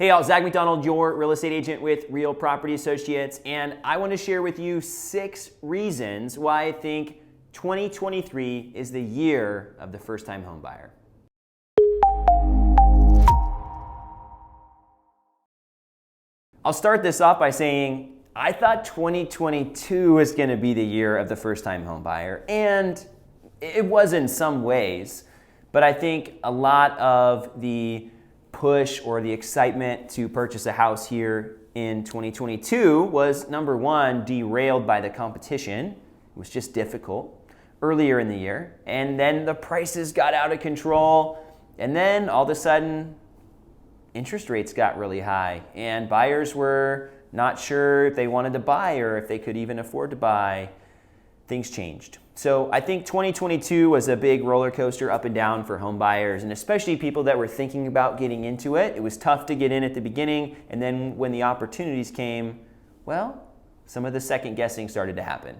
Hey y'all, Zach McDonald, your real estate agent with Real Property Associates, and I want to share with you 6 reasons why I think 2023 is the year of the first-time home buyer. I'll start this off by saying I thought 2022 was going to be the year of the first-time home buyer, and it was in some ways, but I think a lot of the push or the excitement to purchase a house here in 2022 was, number one, derailed by the competition. It was just difficult earlier in the year, and then the prices got out of control, and then all of a sudden interest rates got really high and buyers were not sure if they wanted to buy or if they could even afford to buy. Things changed. So I think 2022 was a big roller coaster up and down for home buyers, and especially people that were thinking about getting into it. It was tough to get in at the beginning, and then when the opportunities came, well, some of the second guessing started to happen.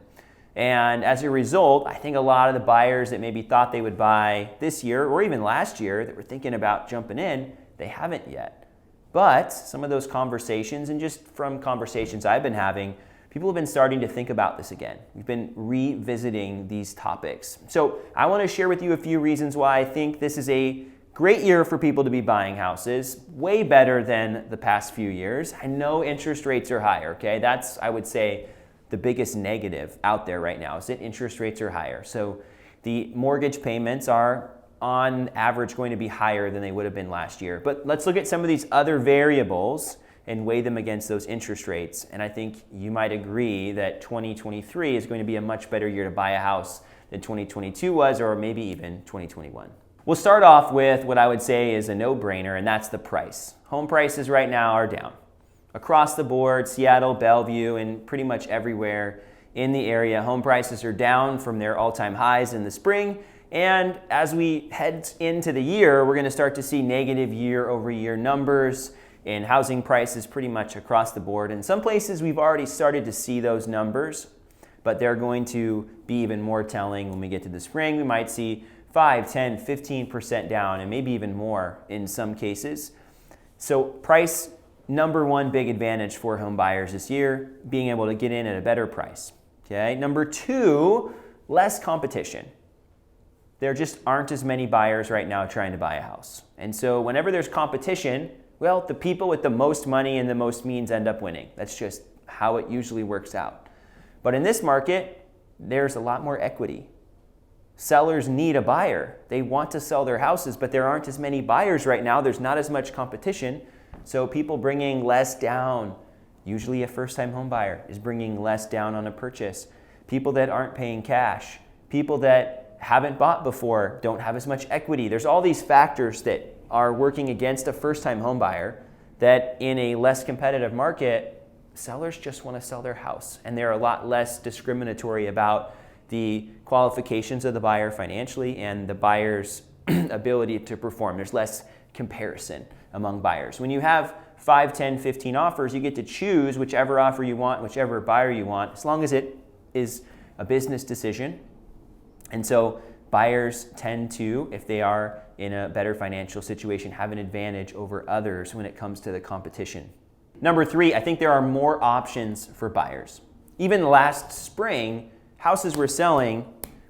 And as a result, I think a lot of the buyers that maybe thought they would buy this year or even last year that were thinking about jumping in, they haven't yet. But some of those conversations, and just from conversations I've been having, people have been starting to think about this again. We've been revisiting these topics. So I want to share with you a few reasons why I think this is a great year for people to be buying houses, way better than the past few years. I know interest rates are higher, okay? That's, I would say, the biggest negative out there right now is that interest rates are higher. So the mortgage payments are on average going to be higher than they would have been last year. But let's look at some of these other variables and weigh them against those interest rates. And I think you might agree that 2023 is going to be a much better year to buy a house than 2022 was, or maybe even 2021. We'll start off with what I would say is a no-brainer, and that's the price. Home prices right now are down. Across the board, Seattle, Bellevue, and pretty much everywhere in the area, home prices are down from their all-time highs in the spring. And as we head into the year, we're going to start to see negative year-over-year numbers in housing prices pretty much across the board. In some places, we've already started to see those numbers, but they're going to be even more telling when we get to the spring. We might see 5, 10, 15% down, and maybe even more in some cases. So price, number one big advantage for home buyers this year, being able to get in at a better price. Okay. Number two, less competition. There just aren't as many buyers right now trying to buy a house. And so whenever there's competition, well, the people with the most money and the most means end up winning. That's just how it usually works out. But in this market, there's a lot more equity. Sellers need a buyer. They want to sell their houses, but there aren't as many buyers right now. There's not as much competition. So people bringing less down, usually a first-time home buyer is bringing less down on a purchase. People that aren't paying cash, people that haven't bought before, don't have as much equity. There's all these factors that are working against a first-time home buyer that in a less competitive market, sellers just want to sell their house. And they're a lot less discriminatory about the qualifications of the buyer financially and the buyer's ability to perform. There's less comparison among buyers. When you have 5, 10, 15 offers, you get to choose whichever offer you want, whichever buyer you want, as long as it is a business decision. And so buyers tend to, if they are in a better financial situation, have an advantage over others when it comes to the competition. Number 3, I think there are more options for buyers. Even last spring, houses were selling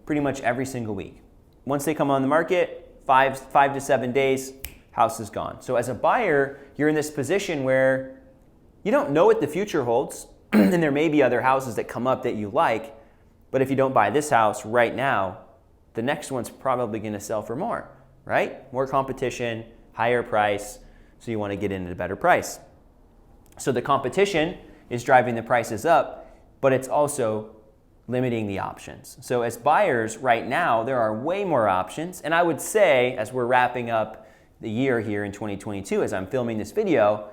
pretty much every single week. Once they come on the market, 5 to 7 days, house is gone. So as a buyer, you're in this position where you don't know what the future holds, and there may be other houses that come up that you like, but if you don't buy this house right now, the next one's probably going to sell for more, right? More competition, higher price, so you want to get in at a better price. So the competition is driving the prices up, but it's also limiting the options. So as buyers right now, there are way more options, and I would say, as we're wrapping up the year here in 2022, as I'm filming this video,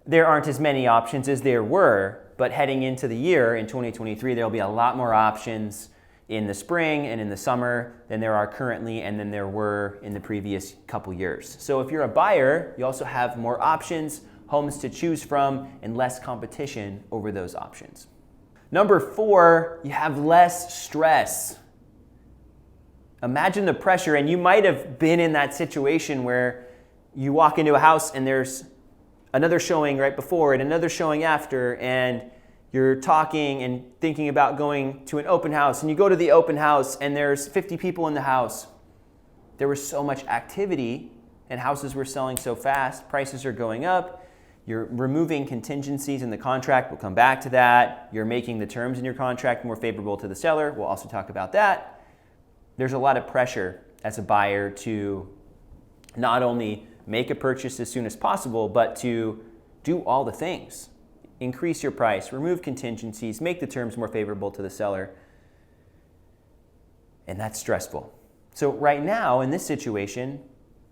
there aren't as many options as there were, but heading into the year in 2023, there'll be a lot more options in the spring and in the summer than there are currently and than there were in the previous couple years. So if you're a buyer, you also have more options, homes to choose from, and less competition over those options. Number 4, you have less stress. Imagine the pressure, and you might have been in that situation where you walk into a house and there's another showing right before and another showing after, and you're talking and thinking about going to an open house, and you go to the open house and there's 50 people in the house. There was so much activity and houses were selling so fast, prices are going up. You're removing contingencies in the contract. We'll come back to that. You're making the terms in your contract more favorable to the seller. We'll also talk about that. There's a lot of pressure as a buyer to not only make a purchase as soon as possible, but to do all the things. Increase your price, remove contingencies, make the terms more favorable to the seller. And that's stressful. So right now in this situation,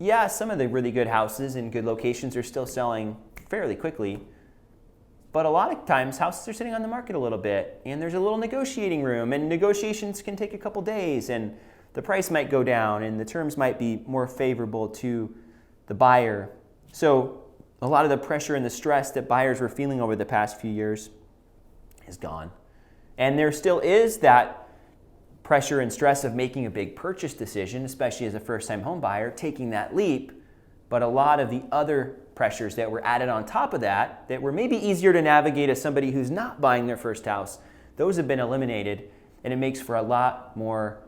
yeah, some of the really good houses in good locations are still selling fairly quickly, but a lot of times houses are sitting on the market a little bit and there's a little negotiating room, and negotiations can take a couple days, and the price might go down and the terms might be more favorable to the buyer. So a lot of the pressure and the stress that buyers were feeling over the past few years is gone. And there still is that pressure and stress of making a big purchase decision, especially as a first-time home buyer, taking that leap. But a lot of the other pressures that were added on top of that, that were maybe easier to navigate as somebody who's not buying their first house, those have been eliminated, and it makes for a lot more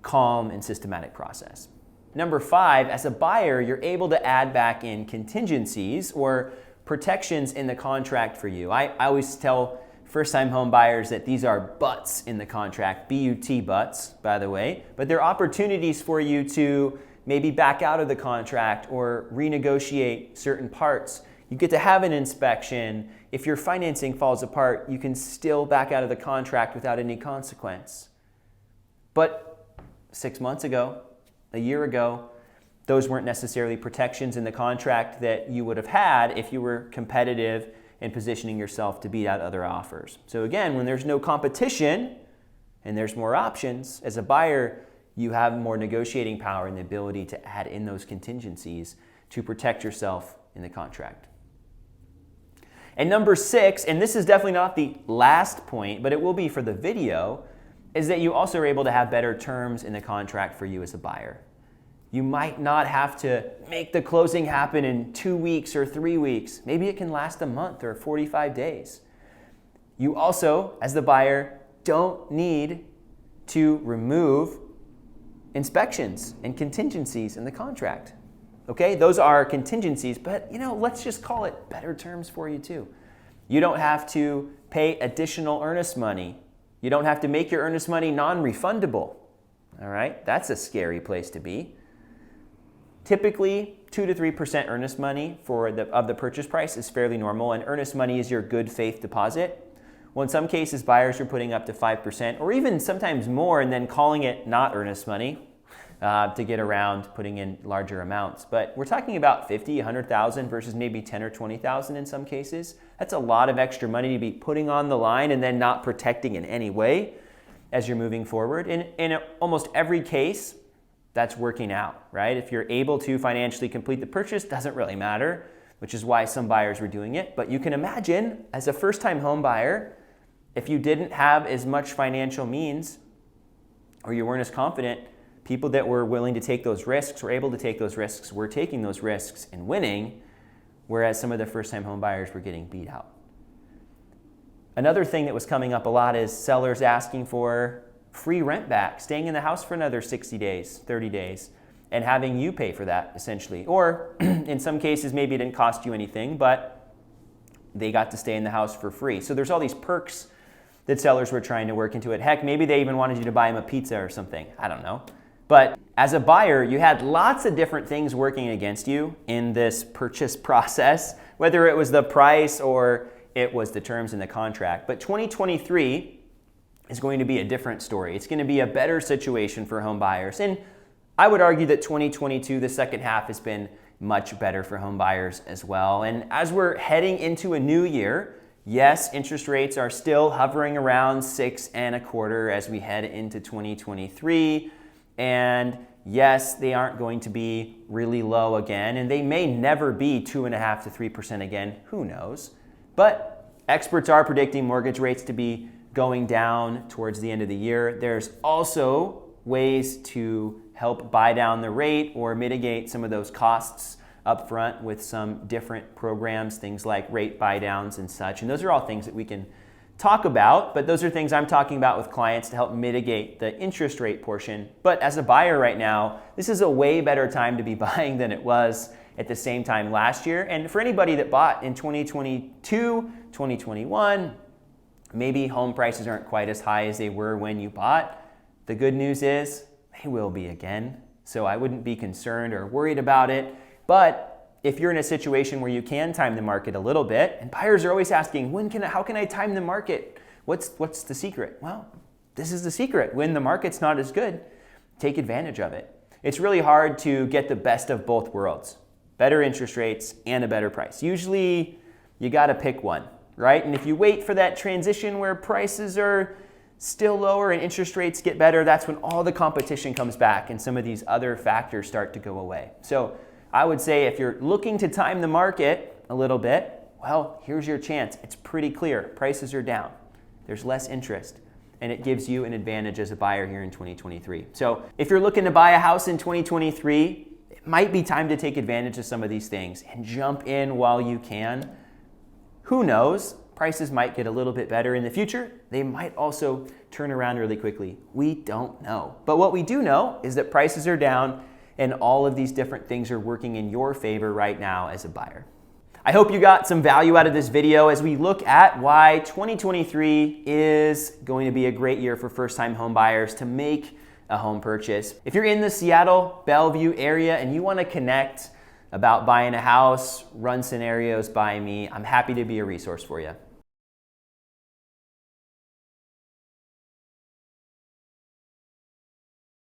calm and systematic process. Number 5, as a buyer, you're able to add back in contingencies or protections in the contract for you. I always tell first-time home buyers that these are buts in the contract, B-U-T butts, by the way, but they're opportunities for you to maybe back out of the contract or renegotiate certain parts. You get to have an inspection. If your financing falls apart, you can still back out of the contract without any consequence. But 6 months ago, a year ago, those weren't necessarily protections in the contract that you would have had if you were competitive and positioning yourself to beat out other offers. So again, when there's no competition and there's more options, as a buyer, you have more negotiating power and the ability to add in those contingencies to protect yourself in the contract. And number 6, and this is definitely not the last point, but it will be for the video, is that you also are able to have better terms in the contract for you as a buyer. You might not have to make the closing happen in 2 weeks or 3 weeks. Maybe it can last a month or 45 days. You also, as the buyer, don't need to remove inspections and contingencies in the contract. Okay, those are contingencies, but let's just call it better terms for you too. You don't have to pay additional earnest money. You don't have to make your earnest money non-refundable. All right, that's a scary place to be. Typically, 2 to 3% earnest money of the purchase price is fairly normal, and earnest money is your good faith deposit. Well, in some cases, buyers are putting up to 5% or even sometimes more and then calling it not earnest money to get around putting in larger amounts. But we're talking about $50,000, $100,000 versus maybe $10,000 or $20,000 in some cases. That's a lot of extra money to be putting on the line and then not protecting in any way as you're moving forward. In almost every case, that's working out, right? If you're able to financially complete the purchase, doesn't really matter, which is why some buyers were doing it. But you can imagine, as a first-time home buyer, if you didn't have as much financial means or you weren't as confident, people that were willing to take those risks, were able to take those risks, were taking those risks and winning, whereas some of the first-time home buyers were getting beat out. Another thing that was coming up a lot is sellers asking for free rent back, staying in the house for another 60 days, 30 days, and having you pay for that, essentially. Or in some cases, maybe it didn't cost you anything, but they got to stay in the house for free. So there's all these perks that sellers were trying to work into it. Heck, maybe they even wanted you to buy them a pizza or something. I don't know. But as a buyer, you had lots of different things working against you in this purchase process, whether it was the price or it was the terms in the contract. But 2023 is going to be a different story. It's going to be a better situation for home buyers. And I would argue that 2022, the second half, has been much better for home buyers as well. And as we're heading into a new year, yes, interest rates are still hovering around 6.25% as we head into 2023. And yes, they aren't going to be really low again, and they may never be 2.5% to 3% again. Who knows? But experts are predicting mortgage rates to be going down towards the end of the year. There's also ways to help buy down the rate or mitigate some of those costs up front with some different programs, things like rate buy downs and such. And those are all things that we can talk about, but those are things I'm talking about with clients to help mitigate the interest rate portion. But as a buyer right now, this is a way better time to be buying than it was at the same time last year. And for anybody that bought in 2022, 2021, maybe home prices aren't quite as high as they were when you bought. The good news is they will be again. So I wouldn't be concerned or worried about it. But if you're in a situation where you can time the market a little bit, and buyers are always asking, how can I time the market? What's the secret? Well, this is the secret. When the market's not as good, take advantage of it. It's really hard to get the best of both worlds, better interest rates and a better price. Usually you gotta pick one, right? And if you wait for that transition where prices are still lower and interest rates get better, that's when all the competition comes back and some of these other factors start to go away. So I would say if you're looking to time the market a little bit, well, here's your chance. It's pretty clear. Prices are down. There's less interest, and it gives you an advantage as a buyer here in 2023. So if you're looking to buy a house in 2023, it might be time to take advantage of some of these things and jump in while you can. Who knows? Prices might get a little bit better in the future. They might also turn around really quickly. We don't know. But what we do know is that prices are down and all of these different things are working in your favor right now as a buyer. I hope you got some value out of this video as we look at why 2023 is going to be a great year for first-time home buyers to make a home purchase. If you're in the Seattle, Bellevue area and you want to connect about buying a house, run scenarios by me, I'm happy to be a resource for you.